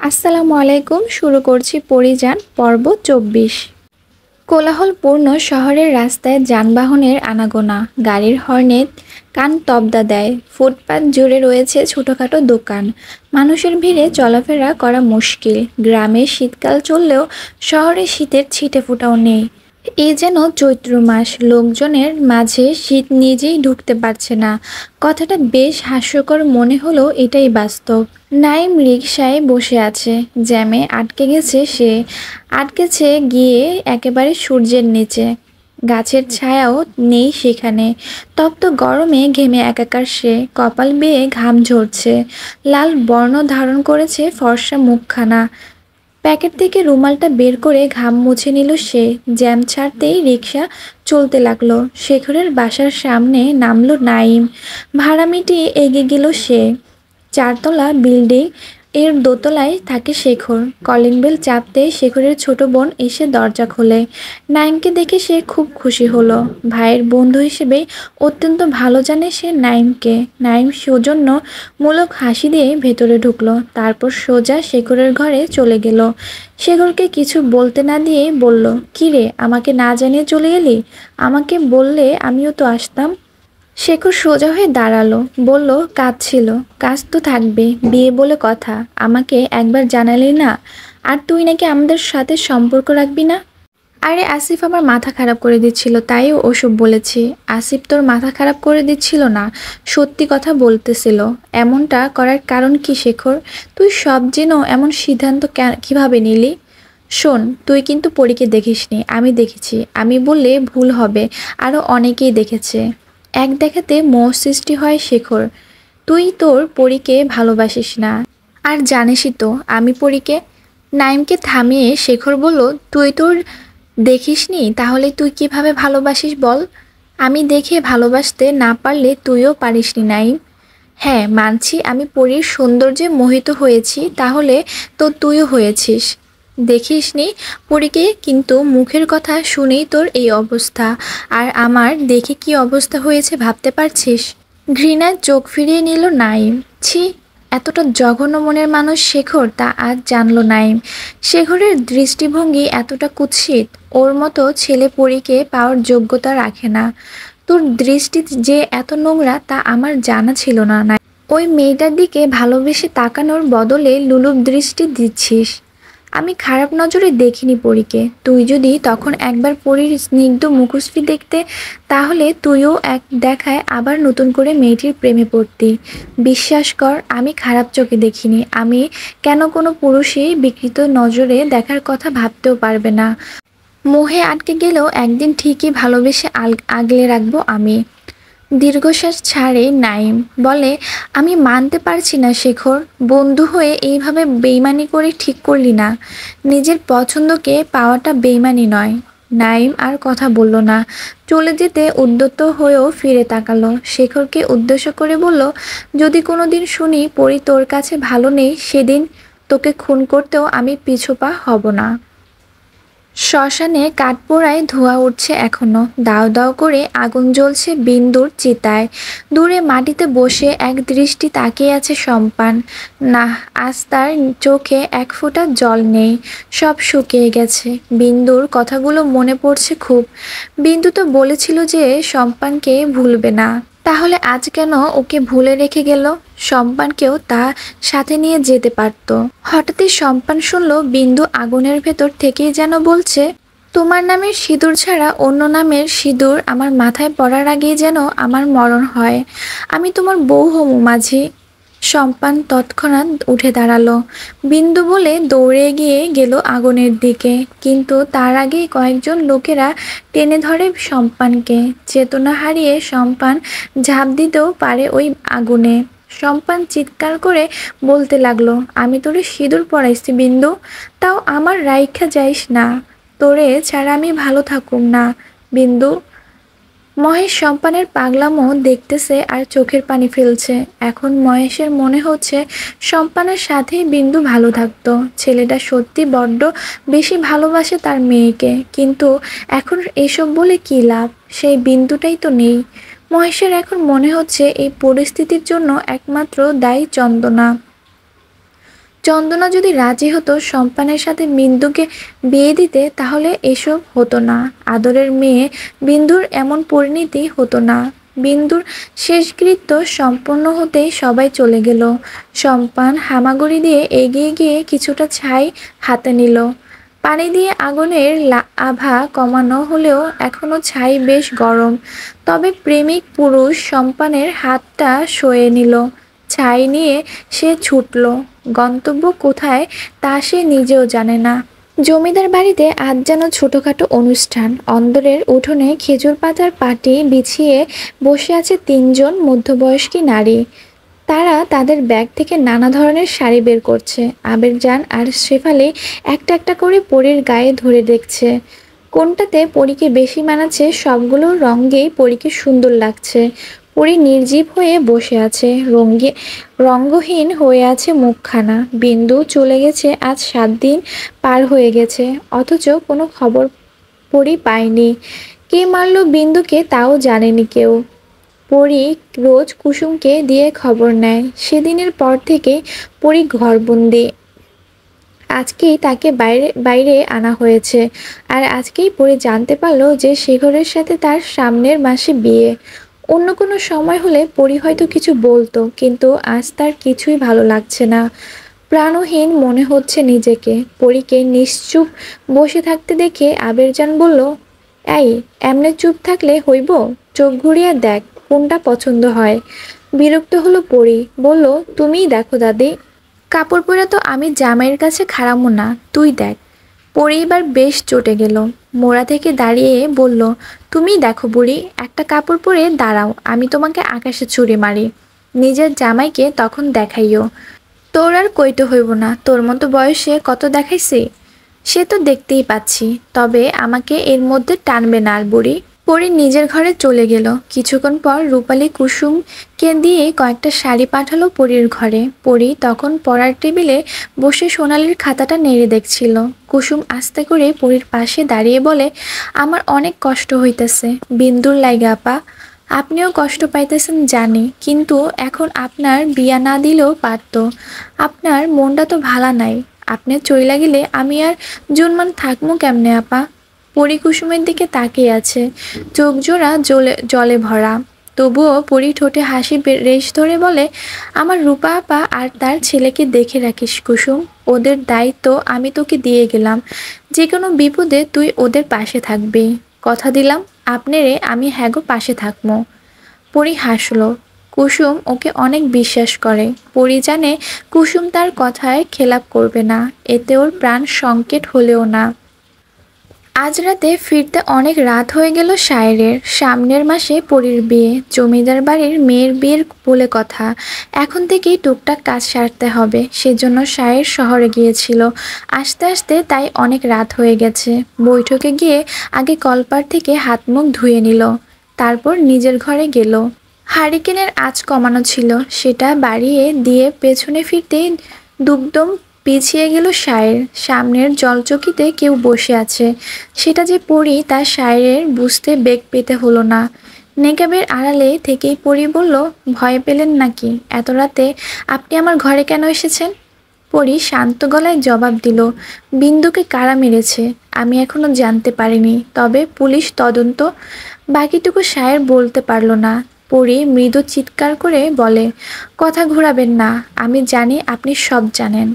আসসালামু আলাইকুম। শুরু করছি পরিযান পর্ব ২৪। কোলাহলপূর্ণ শহরের রাস্তায় যানবাহনের আনাগোনা, গাড়ির হর্নে কান তবদা দেয়। ফুটপাত জুড়ে রয়েছে ছোটখাটো দোকান। মানুষের ভিড়ে চলাফেরা করা মুশকিল। গ্রামে শীতকাল চললেও শহরে শীতের ছিটে ফোঁটাও নেই। এ যেন চৈত্র মাস, লোকজনের মাঝে শীত নিজেই ঢুকতে পারছে না। কথাটা বেশ হাস্যকর মনে হলেও এটাই বাস্তব। নাইম রিকশায় বসে আছে। জ্যামে আটকে গেছে সে। আটকেছে গিয়ে একেবারে সূর্যের নিচে। গাছের ছায়াও নেই সেখানে। তপ্ত গরমে ঘেমে একাকার সে। কপাল বেয়ে ঘাম ঝরছে। লাল বর্ণ ধারণ করেছে ফর্সা মুখখানা। প্যাকেট থেকে রুমালটা বের করে ঘাম মুছে নিল সে। জ্যাম ছাড়তেই রিকশা চলতে লাগলো। শেখরের বাসার সামনে নামলো নাইম। ভাড়া মিটিয়ে এগিয়ে গেল সে। চারতলা বিল্ডিং, এর দোতলায় থাকে শেখর। কলিং বেল চাপতেই শেখরের ছোট বোন এসে দরজা খোলে। নাইমকে দেখে সে খুব খুশি হলো। ভাইয়ের বন্ধু হিসেবে অত্যন্ত ভালো জানে সে নাইমকে। নাইম সৌজন্যমূলক হাসি দিয়ে ভেতরে ঢুকলো। তারপর সোজা শেখরের ঘরে চলে গেল। শেখরকে কিছু বলতে না দিয়েই বলল, "কিরে, আমাকে না জানিয়ে চলে এলি? আমাকে বললে আমিও তো আসতাম।" শেখর সোজা হয়ে দাঁড়ালো। বলল, "কাজ ছিল।" "কাজ তো থাকবে, বিয়ে বলে কথা। আমাকে একবার জানালি না? আর তুই নাকি আমাদের সাথে সম্পর্ক রাখবি না?" "আরে আসিফ আমার মাথা খারাপ করে দিচ্ছিল, তাই ওসব বলেছি।" "আসিফ তোর মাথা খারাপ করে দিচ্ছিল না, সত্যি কথা বলতেছিল। এমনটা করার কারণ কি শেখর? তুই সব জেনেও এমন সিদ্ধান্ত কিভাবে নিলি?" "শোন, তুই কিন্তু পরীকে দেখিসনি, আমি দেখেছি। আমি বললে ভুল হবে, আরও অনেকেই দেখেছে। এক দেখাতে মোহ সৃষ্টি হয় শেখর। তুই তোর পরীকে ভালোবাসিস না, আর জানিসই তো আমি পরীকে।" নাইমকে থামিয়ে শেখর বলল, "তুই তোর দেখিসনি, তাহলে তুই কিভাবে ভালোবাসিস বল? আমি দেখে ভালোবাসতে না পারলে তুইও পারিসনি নাইম। হ্যাঁ, মানছি আমি পরীর সৌন্দর্যে মোহিত হয়েছি, তাহলে তো তুইও হয়েছিস। দেখিসনি পরীকে, কিন্তু মুখের কথা শুনেই তোর এই অবস্থা। আর আমার দেখে কি অবস্থা হয়েছে ভাবতে পারছিস?" ঘৃণায় চোখ ফিরিয়ে নিল নাইম। ছি, এতটা জঘন্য মনের মানুষ শেখর, তা আজ জানল নাইম। শেখরের দৃষ্টিভঙ্গি এতটা কুৎসিত। ওর মতো ছেলে পরীকে পাওয়ার যোগ্যতা রাখে না। তোর দৃষ্টি যে এত নোংরা তা আমার জানা ছিল না। ওই মেয়েটার দিকে ভালোবেসে তাকানোর বদলে লুলুপ দৃষ্টি দিচ্ছিস। আমি খারাপ নজরে দেখিনি পরীকে। তুই যদি তখন একবার পরীর স্নিগ্ধ মুখশ্রী দেখতে, তাহলে তুইও এক দেখায় আবার নতুন করে মেয়েটির প্রেমে পড়তি। বিশ্বাস কর, আমি খারাপ চোখে দেখিনি। আমি কেন কোনো পুরুষই বিকৃত নজরে দেখার কথা ভাবতেও পারবে না। মোহে আটকে গেলেও একদিন ঠিকই ভালোবেসে আগলে রাখবো আমি। দীর্ঘশ্বাস ছাড়ে নাইম। বলে, "আমি মানতে পারছি না শেখর। বন্ধু হয়ে এইভাবে বেইমানি করে ঠিক করলি না। নিজের পছন্দকে পাওয়াটা বেইমানি নয়।" নাইম আর কথা বলল না। চলে যেতে উদ্যত হয়েও ফিরে তাকালো। শেখরকে উদ্দেশ্য করে বলল, "যদি কোনো দিন শুনি পরি তোর কাছে ভালো নেই, সেদিন তোকে খুন করতেও আমি পিছুপা হব না।" শ্মশানে কাঠপোড়ায় ধোঁয়া উঠছে এখনো। দাউ দাউ করে আগুন জ্বলছে বিন্দুর চিতায়। দূরে মাটিতে বসে এক দৃষ্টি তাকিয়ে আছে সম্পান। না, আজ তার চোখে এক ফোঁটা জল নেই। সব শুকিয়ে গেছে। বিন্দুর কথাগুলো মনে পড়ছে খুব। বিন্দু তো বলেছিল যে সম্পানকে ভুলবে না। তাহলে আজ কেন ওকে ভুলে রেখে গেল? সম্পানকেও তা সাথে নিয়ে যেতে পারত। হঠাৎই সম্পান শুনল বিন্দু আগুনের ভেতর থেকেই যেন বলছে, "তোমার নামের সিঁদুর ছাড়া অন্য নামের সিঁদুর আমার মাথায় পড়ার আগেই যেন আমার মরণ হয়। আমি তোমার বউ হমু মাঝি।" সম্পান তৎক্ষণাৎ উঠে দাঁড়ালো। বিন্দু বলে দৌড়ে গিয়ে গেল আগুনের দিকে, কিন্তু তার আগেই কয়েকজন লোকেরা টেনে ধরে সম্পানকে। চেতনা হারিয়ে সম্পান ঝাঁপ দিতেও পারে ওই আগুনে। সম্পান চিৎকার করে বলতে লাগলো, "আমি তোরে সিঁদুর পরাইছি বিন্দু, তাও আমার রাইখা যাইস না। তোরে ছাড়া আমি ভালো থাকুম না বিন্দু।" মহেশ সম্পানের পাগলামো দেখতেছে আর চোখের পানি ফেলছে। এখন মহেশের মনে হচ্ছে সম্পানের সাথেই বিন্দু ভালো থাকতো। ছেলেটা সত্যি বড্ড বেশি ভালোবাসে তার মেয়েকে, কিন্তু এখন এসব বলে কী লাভ? সেই বিন্দুটাই তো নেই। মহেশের এখন মনে হচ্ছে এই পরিস্থিতির জন্য একমাত্র দায়ী চন্দনা। চন্দনা যদি রাজি হতো সম্পানের সাথে বিন্দুকে বিয়ে দিতে, তাহলে এসব হতো না। আদরের মেয়ে বিন্দুর এমন পরিণতি হতো না। বিন্দুর শেষকৃত্য সম্পন্ন হতেই সবাই চলে গেল। সম্পান হামাগুড়ি দিয়ে এগিয়ে গিয়ে কিছুটা ছাই হাতে নিল। পানি দিয়ে আগুনের আভা কমানো হলেও এখনো ছাই বেশ গরম। তবে প্রেমিক পুরুষ সম্পানের হাতটা সয়ে নিল। ছাই নিয়ে সে ছুটল। গন্তব্য কোথায় তা সে নিজেও জানে না। জমিদার বাড়িতে আজ যেন ছোটখাটো অনুষ্ঠান। অন্দরের উঠোনে খেজুর পাতার পাটি বিছিয়ে বসে আছে তিনজন মধ্যবয়স্কী নারী। তারা তাদের ব্যাগ থেকে নানা ধরনের শাড়ি বের করছে। আবেরজান আর শেফালি একটা একটা করে পরীর গায়ে ধরে দেখছে কোনটাতে পরীকে বেশি মানাচ্ছে। সবগুলো রঙেই পরীকে সুন্দর লাগছে। পরী নির্জীব হয়ে বসে আছে, রঙ্গহীন হয়ে আছে মুখখানা। বিন্দু চলে গেছে আজ 7 দিন পার হয়ে গেছে, অথচ কোনো খবর পরী পায়নি। কে মারল বিন্দুকে তাও জানেনি কেউ। পরী রোজ কুসুমকে দিয়ে খবর নেয়। সেদিনের পর থেকে পরী ঘরবন্দি। আজকেই তাকে বাইরে বাইরে আনা হয়েছে। আর আজকেই পরী জানতে পারল যে শেখরের সাথে তার সামনের মাসে বিয়ে। অন্য কোনো সময় হলে পরী হয়তো কিছু বলতো, কিন্তু আজ তার কিছুই ভালো লাগছে না। প্রাণহীন মনে হচ্ছে নিজেকে। পরীকে নিশ্চুপ বসে থাকতে দেখে আবেরজান বলল, এই এমনে চুপ থাকলে হইব? চোখ ঘুরিয়ে দেখ কোনটা পছন্দ হয়। বিরক্ত হলো পরী, বলল, তুমিই দেখো দাদি। কাপড় পরে তো আমি জামাইয়ের কাছে খাড়ামো না, তুই দেখ। পরে এবার বেশ চটে গেল। মোড়া থেকে দাঁড়িয়ে বলল, তুমিই দেখো বুড়ি, একটা কাপড় পরে দাঁড়াও, আমি তোমাকে আকাশে ছুঁড়ে মারি। নিজের জামাইকে তখন দেখাইও। তোর আর কইতে হইব না, তোর মতো বয়সে কত দেখাইছি সে তো দেখতেই পাচ্ছি। তবে আমাকে এর মধ্যে টানবে না আর বুড়ি। পরী নিজের ঘরে চলে গেল। কিছুক্ষণ পর রূপালী কুসুমকে দিয়ে কয়েকটা শাড়ি পাঠালো পরীর ঘরে। পরী তখন পড়ার টেবিলে বসে সোনালির খাতাটা নেড়ে দেখছিল। কুসুম আস্তে করে পরীর পাশে দাঁড়িয়ে বলে, আমার অনেক কষ্ট হইতেছে বিন্দুর লাইগা আপা। আপনিও কষ্ট পাইতেছেন জানি, কিন্তু এখন আপনার বিয়া না দিলেও পারত। আপনার মনটা তো ভালা নাই। আপনি চইলা গেলে আমি আর জুনমান থাকমু কেমনে আপা? পরী কুসুমের দিকে তাকিয়ে আছে, চোখ জোড়া জলে ভরা। তবুও পরী ঠোঁটে হাসি রেশ ধরে বলে, আমার রূপা আপা আর তার ছেলেকে দেখে রাখিস কুসুম। ওদের দায়িত্ব আমি তোকে দিয়ে গেলাম। যে কোনো বিপদে তুই ওদের পাশে থাকবি। কথা দিলাম আপনারে আমি হ্যাগো পাশে থাকবো। পরী হাসলো। কুসুম ওকে অনেক বিশ্বাস করে। পরী জানে কুসুম তার কথায় খেলাপ করবে না, এতে ওর প্রাণ সংকেত হলেও না। আজ রাতে ফিরতে অনেক রাত হয়ে গেল সায়েরের। সামনের মাসে পরীর বিয়ে। জমিদার বাড়ির মেয়ের বিয়ের বলে কথা। এখন থেকেই টুকটাক কাজ সারতে হবে। সেজন্য সায়ের শহরে গিয়েছিল। আস্তে আস্তে তাই অনেক রাত হয়ে গেছে। বৈঠকে গিয়ে আগে কলপার থেকে হাত মুখ ধুয়ে নিল, তারপর নিজের ঘরে গেল। হারিকেনের আঁচ কমানো ছিল, সেটা বাড়িয়ে দিয়ে পেছনে ফিরতেই দুমদম পিছিয়ে গেল সায়ের। সামনের জলচকিতে কেউ বসে আছে। সেটা যে পরী তা সায়েরের বুঝতে বেগ পেতে হলো না। নেকাবের আড়ালে থেকেই পরী বলল, ভয় পেলেন নাকি? এত রাতে আপনি আমার ঘরে কেন এসেছেন? পরী শান্ত গলায় জবাব দিল, বিন্দুকে কারা মেরেছে আমি এখনো জানতে পারিনি, তবে পুলিশ তদন্ত। বাকিটুকু সায়ের বলতে পারল না। পরী মৃদু চিৎকার করে বলে, কথা ঘোরাবেন না, আমি জানি আপনি সব জানেন।